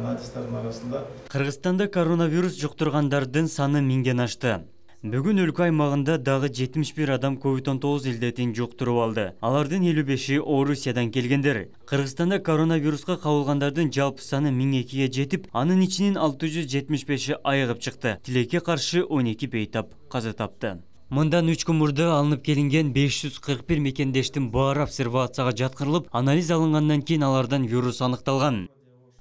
журналистердин арасында. Кыргызстанда коронавирус жуктургандардын саны 1000ден ашты. Бүгүн өлкө аймагында дагы 71 адам COVID-19 илдетин жуктуруп алды. Алардын 55-и Орусиядан келгендер. Кыргызстанда коронавируска кабылгандардын жалпы саны 1002ге жетип, анын ичинен 675-и айыгып чыкты. Тилекке каршы 12 бейтап каза тапты. Мындан 3 күн мурда алынып келинген 541 мекендештин баары обсервацияга жаткырылып, анализ алынгандан кийин алардан вирус аныкталган.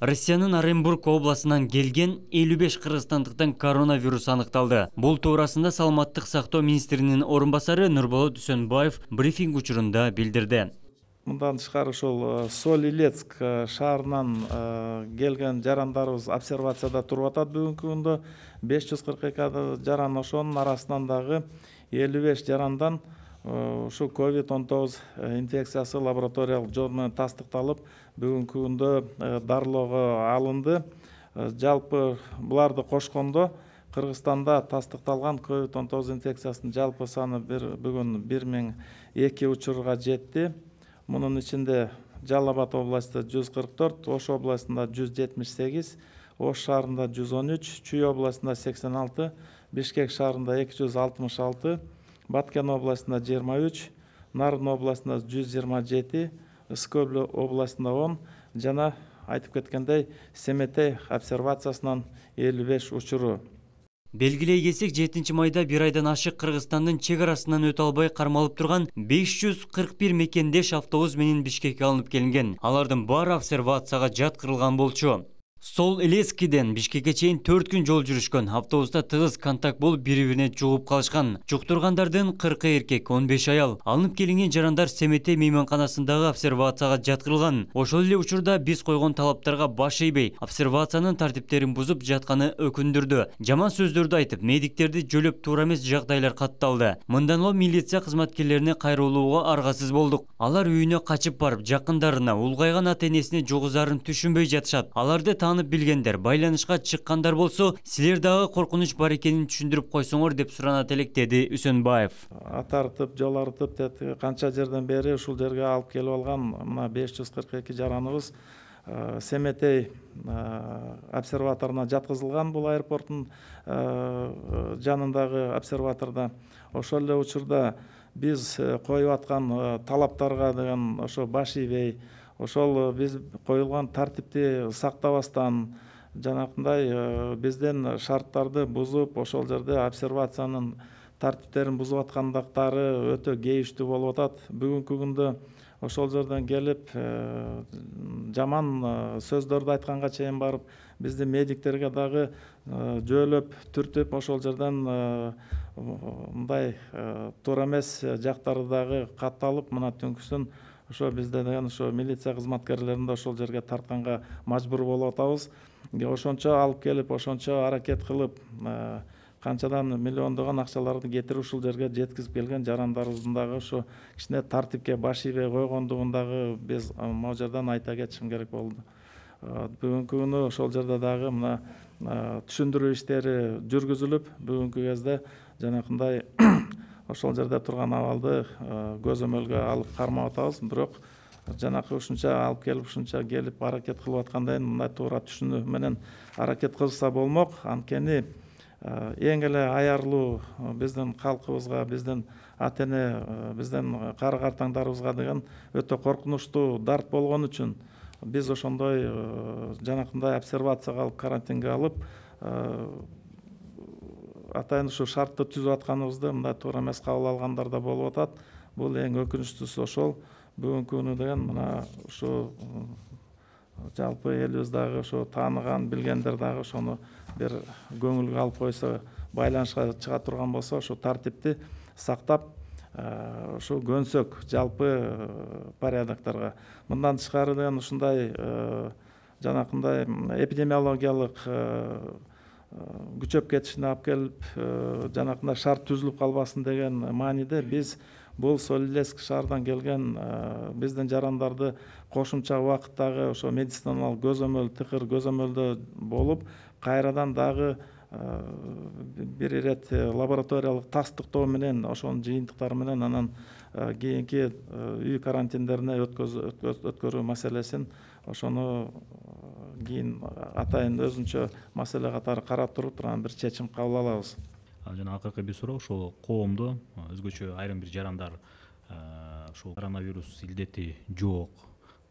Россиянын Оренбург областынан келген 55 кыргызстандыктан коронавирус аныкталды. Бул туурасында Саламаттык сактоо министринин орун-басары Нурболот Дүйсөнбаев брифинг учурунда билдирди. Мындан тышкары ошол Соль-Илецк шаарынан келген жарандарыбыз обсервацияда туруп атат бүгүнкү күндө. 542 жаран, ошонун арасынан дагы 55 жарандан ушу COVID-19 инфекциясы лабораториялык жол менен тастыкталып, бүгүнкү күндө дарылоого алынды. Жалпы буларды кошкондо Кыргызстанда тастыкталган COVID-19 инфекциясынын жалпы саны бүгүн 1002 учурга жетти. Мунун ичинде Жалал Абад областында 144, Ош областында 178, Ош шаарында 113, Чүй областында 86, Бишкек шаарында 266, Баткен областында 23, Нарын областында 127, Ысык областында 10 жана айтып кеткендей Семетей обсервациясынан 55 учуру. Белгилей кетсек, 7 майда бир айдан ашык Кыргызстандын чек арасынан өтө албай кармалып турган 541 мекендеш автобус менен Бишкекке алынып келинген. Алардын баары обсервацияга жаткырылган болчу. Соль-Илецкиден Бишкекке чейин 4 күн жол жүрүшкөн. Автобуста тыгыз контакт болуп, бири-бирине жугуп калышкан. Жуктургандардын 40 эркек, 15 аял. Алынып келинген жарандар Семетей мейманканасындагы обсервацияга жаткырылган. Ошол эле учурда биз койгон талаптарга баш ийбей, обсервациянын тартиптерин бузуп жатканы өкүндүрдү. Жаман сөздөрдү айтып, медиктерди жөлөп туура эмес жагдайлар катталды. Мындан улам милиция кызматкерлерине кайрылууга аргасыз болдук. Алар үйүнө качып барып, жакындарына, улгайган ата-энесине жугузарын түшүнбөй жатышат. Аларды танып билгендер, байланышка чыккандар болсо, силер дагы коркунуч бар экенин түшүндүрүп койсоңор деп суранат элек, деди Үсөнбаев. Атартып, жол артып, канча жерден бери ушул жерге алып келип алган мына 542 жараныбыз Семетей обсерваторуна жаткызылган, бул аэропорттун жанындагы обсерваторда. Ошол эле учурда биз коюп аткан талаптарга деген ошо баш ийбей, ошол биз коюлган тартипти сактабастан, жанакындай бизден шарттарды бузуп, ошол жерде обсервациянын тартиптерин бузуп аткандыктары өтө кейиштүү болуп атат. Бүгүнкү күндө ошол жерден келип жаман сөздөрдү айтканга чейин барып, бизди медиктерге дагы жөөлөп, түртүп, ошол жерден мындай туура эмес жактары дагы катталып, мына түнкүсүн ошо бизде деген ошо милиция кызматкерлерин да ошол жерге тартканга мажбур болуп атабыз. Ошончо алып келип, ошончо аракет кылып, канчадан миллиондогон акчаларды кетирип ушул жерге жеткизип келген жарандарыбыздын дагы ошо кичине тартипке баш ийбей койгондугун дагы биз могу жерден айта кетишим керек болду. Бүгүнкү күнү ошол жерде дагы мына түшүндүрүү иштери жүргүзүлүп, бүгүнкү кезде жанакындай ошол жерде турган абалды көзөмөлгө алып кармап атабыз. Бирок жанакы ушунча алып келип, ушунча келип аракет кылып аткандан кийин мындай туура түшүнүү менен аракет кылышса болмок. Анткени эң эле аярлуу биздин калкыбызга, биздин ата-эне, биздин кары-картаңдарыбызга деген өтө коркунучтуу дарт болгон үчүн биз ошондой жанакындай обсервацияга алып, карантинге алып, атайын ушу шартты түзүп атканыбызды мындай туура эмес кабыл алгандар да болуп атат. Бул эң өкүнүчтүүсү ошол. Бүгүнкү күнү деген мына ушу жалпы элибиз дагы ошо тааныган, билгендер дагы ошону бир көңүлгө алып койсо, байланышка чыга турган болсо, ошо тартипти сактап, ушу көнсөк жалпы порядокторго. Мындан тышкары деген ушундай жанакындай эпидемиологиялык күчөп кетишине алып келип, жанакындай шарт түзүлүп калбасын деген мааниде биз бул Соль-Илецк шаарынан келген биздин жарандарды кошумча убакыттагы ошо медициналык көзөмөл, тыкыр көзөмөлдө болуп, кайрадан дагы бир ирет лабораториялык тастыктоо менен, ошонун жыйынтыктары менен анан кийинки үй карантиндерине өткөрүү маселесин ошону кийин атайын өзүнчө маселе катары карап туруп турган бир чечим кабыл алабыз. Жана акыркы бир суроо, ошол коомдо өзгөчө айрым бир жарандар ушул коронавирус илдети жок,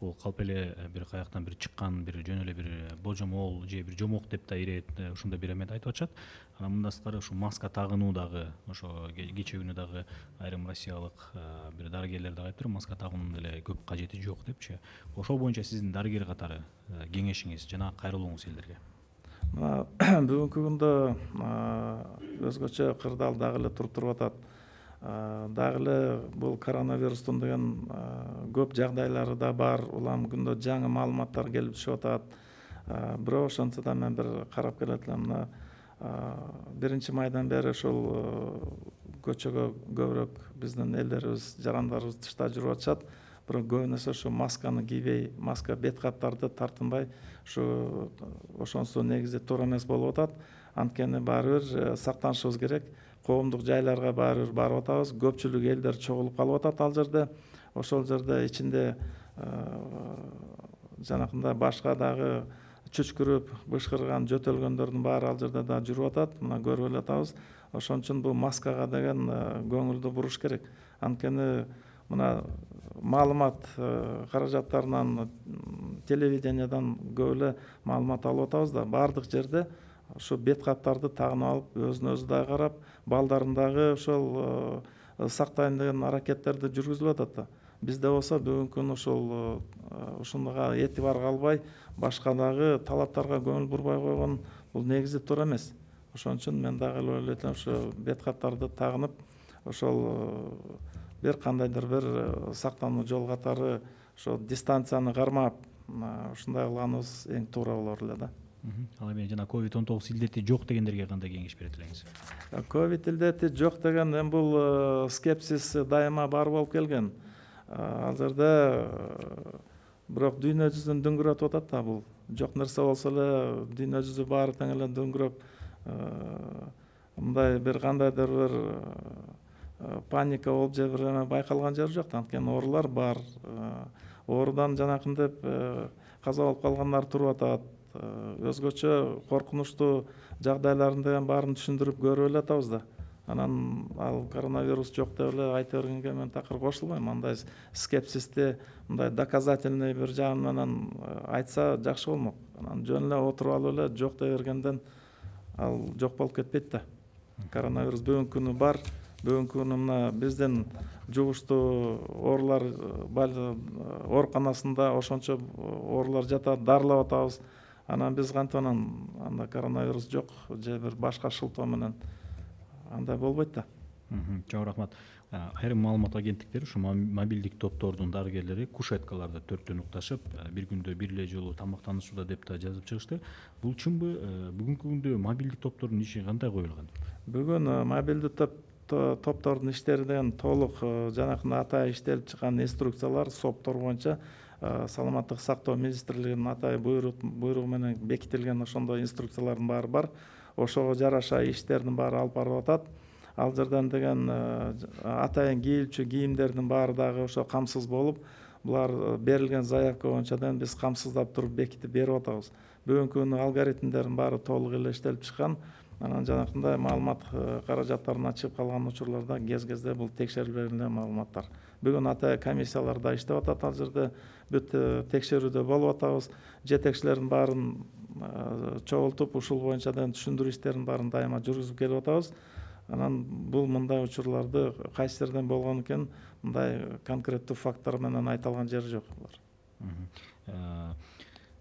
бул калп эле бир каяктан бир чыккан, бир жөн эле бир божомол же бир жомок деп да ирет ушундай бир эмети айтып атышат. Анан мындан сырткары ушу маска тагынуу дагы ошо кечээ күнү дагы айрым россиялык бир дарыгерлер дагы айтыптыр, маска тагуунун деле көп кажети жок депчи. Ошол боюнча сиздин дарыгер катары кеңешиңиз жана кайрылууңуз элдерге? Бүгүнкү күндө өзгөчө кырдаал дагы эле туруп атат. Дагы эле бул коронавирустун деген көп жагдайлары да бар. Улам күндө жаңы маалыматтар келип түшүп атат. Бирок ошентсе да мен бир карап келет элем. 1 майдан бери ошол көчөгө көбүрөөк биздин элдерибиз, жарандарыбыз тышта жүрүп атышат. Бирок көбүнесе ошо масканы кийбей, маска бет каптарды тартынбай, ошонусу негизи туура эмес болуп атат. Анткени баары бир сактанышыбыз керек. Коомдук жайларга баары бир барып атабыз. Көпчүлүк элдер чогулуп калып атат ал жерде. Ошол жерде ичинде жанакындай башка дагы чүчкүрүп, бышкырган, жөтөлгөндөрдүн баары ал жерде да жүрүп атат. Мына көрүп эле атабыз. Ошон үчүн бул маскага деген көңүлдү буруш керек. Анткени мына маалымат каражаттарынан, телевидениядан көп эле маалымат алып атабыз да, баардык жерде ушу бет каптарды тагынып алып, өзүн өзү дагы карап, балдарын дагы ошол сактайын деген аракеттерди жүргүзүп атат да. Бизде болсо бүгүнкү күнү ошол ушунга этибар калбай, башка дагы талаптарга көңүл бурбай койгон бул негизи туура эмес. Ошон үчүн мен дагы ойлойт элем, ошо бет каптарды тагынып, ошол бир кандайдыр бир сактануу жол катары ошо дистанцияны кармап, ушундай кылганыбыз эң туура болор эле да. Ал эми жана COVID-19 илдети жок дегендерге кандай кеңеш берет элеңиз? Ковид илдети жок деген эми бул скепсис дайыма бар болуп келген. Ал жерде бирок дүйнө жүзүн дөңгөрөтүп атат да бул. Жок нерсе болсо эле дүйнө жүзү баары тең эле дөңгөрөп, мындай бир кандайдыр бир паника болуп же бир эме байкалган жери жок. Анткени оорулар бар. Оорудан жанакынтип каза болуп калгандар туруп атат. Өзгөчө коркунучтуу жагдайларын деген баарын түшүндүрүп көрүп эле атабыз да. Анан ал коронавирус жок деп эле айта бергенге мен такыр кошулбайм. Андай скепсисти мындай доказательный бир жагы менен айтса жакшы болмок. Анан жөн эле отуруп алып эле жок дей бергенден ал жок болуп кетпейт да. Коронавирус бүгүнкү күнү бар. Бүгүнкү күнү мына биздин жугуштуу оорулар ооруканасында ошончо оорулар жатат, дарылап атабыз. Анан биз кантип анда коронавирус жок же бир башка шылтоо менен андай болбойт да. Чоң рахмат. Айрым маалымат агенттиктери ушу мобилдик топтордун дарыгерлери кушеткаларда төрттөн укташып, бир күндө бир эле жолу тамактанышууда деп да жазып чыгышты. Бул чынбы? Бүгүнкү күндө мобилдик топтордун иши кандай коюлган? Бүгүн мобилдик топтордун иштери деген толук жанакындай атайын иштелип чыккан инструкциялар СОПтор боюнча Саламаттык сактоо министрлигинин атайын буйругу менен бекитилген ошондой инструкциялардын баары бар. Ошого жараша иштердин баары алып барылып атат. Ал жерден деген атайын кийилчү кийимдердин баары дагы ошо камсыз болуп, булар берилген заявка боюнча биз камсыздап туруп бекитип берип атабыз. Бүгүнкү күнү алгоритмдердин баары толук эле иштелип чыккан. Анан жанакындай маалымат каражаттарынан чыгып калган учурларда кез-кезде бул текшерилбеген маалыматтар. Бүгүн атайын комиссиялар да иштеп атат ал жерде. Бүт текшерүүдө болуп атабыз. Жетекчилердин баарын чогултуп, ушул боюнча түшүндүрүү иштерин баарын дайыма жүргүзүп келип атабыз. Анан бул мындай учурларды кайсы жерден болгон экен, мындай конкреттүү факттар менен айта алган жери жок.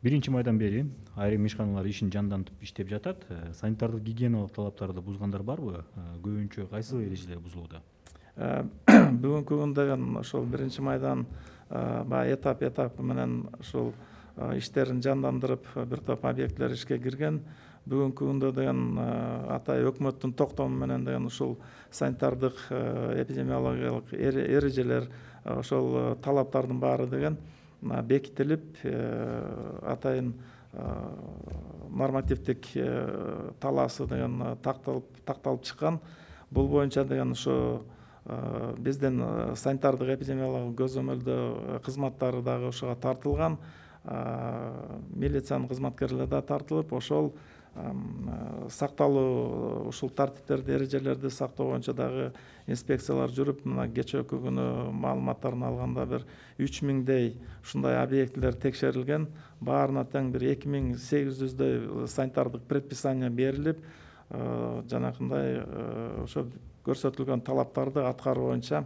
1 майдан бери айрым ишканалар ишин жандантып иштеп жатат. Санитардык гигиеналык талаптарды бузгандар барбы? Көбүнчө кайсы эрежелер бузулууда? Бүгүнкү күндө деген ошол 1 майдан этап менен ушул иштерин жандандырып, бир топ объектлер ишке кирген. Бүгүнкү күндө деген атайын өкмөттүн токтому менен деген ушул санитардык эпидемиологиялык эрежелер, ошол талаптардын баары деген бекитилип, атайын нормативдик талаасы деген такталып чыккан. Бул боюнча деген ошо биздин санитардык эпидемиологиялык көзөмөлдөө кызматтары дагы ошого тартылган. милициянын кызматкерлери да тартылып, ошол сакталуу ушул тартиптерди, эрежелерди сактоо боюнча дагы инспекциялар жүрүп, мына кечээкү күнү маалыматтарын алганда бир 3000дей ушундай объектилер текшерилген. Баарына тең бир 2800дөй санитардык предписание берилип, жанакындай ошо көрсөтүлгөн талаптарды аткаруу боюнча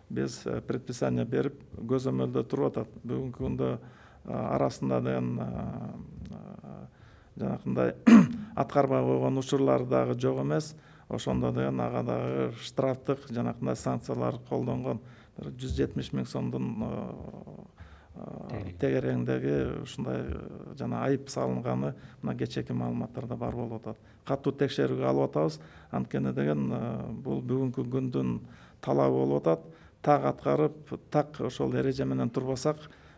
биз предписание берип көзөмөлдө туруп атат. Бүгүнкү күндө арасында деген жанакындай аткарбай койгон учурлар дагы жок эмес. Ошондо деген ага дагы штрафтык жанакындай санкциялар колдонгон. 170 000 сомдун тегерегиндеги ушундай жана айып салынганы мына кечээки маалыматтарда бар болуп атат. Катуу текшерүүгө алып атабыз. Анткени деген бул бүгүнкү күндүн талабы болуп атат. Так аткарып, так ошол эреже менен турбасак,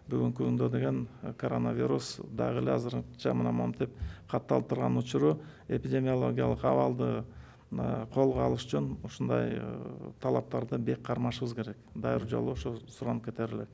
бүгүнкү күндө деген коронавирус дагы эле азырынча мына монтип катталып турган учуру эпидемиологиялык абалды колго алыш үчүн ушундай талаптарды бек кармашыбыз керек. Дайыр жолу ошо суранып кетер элек.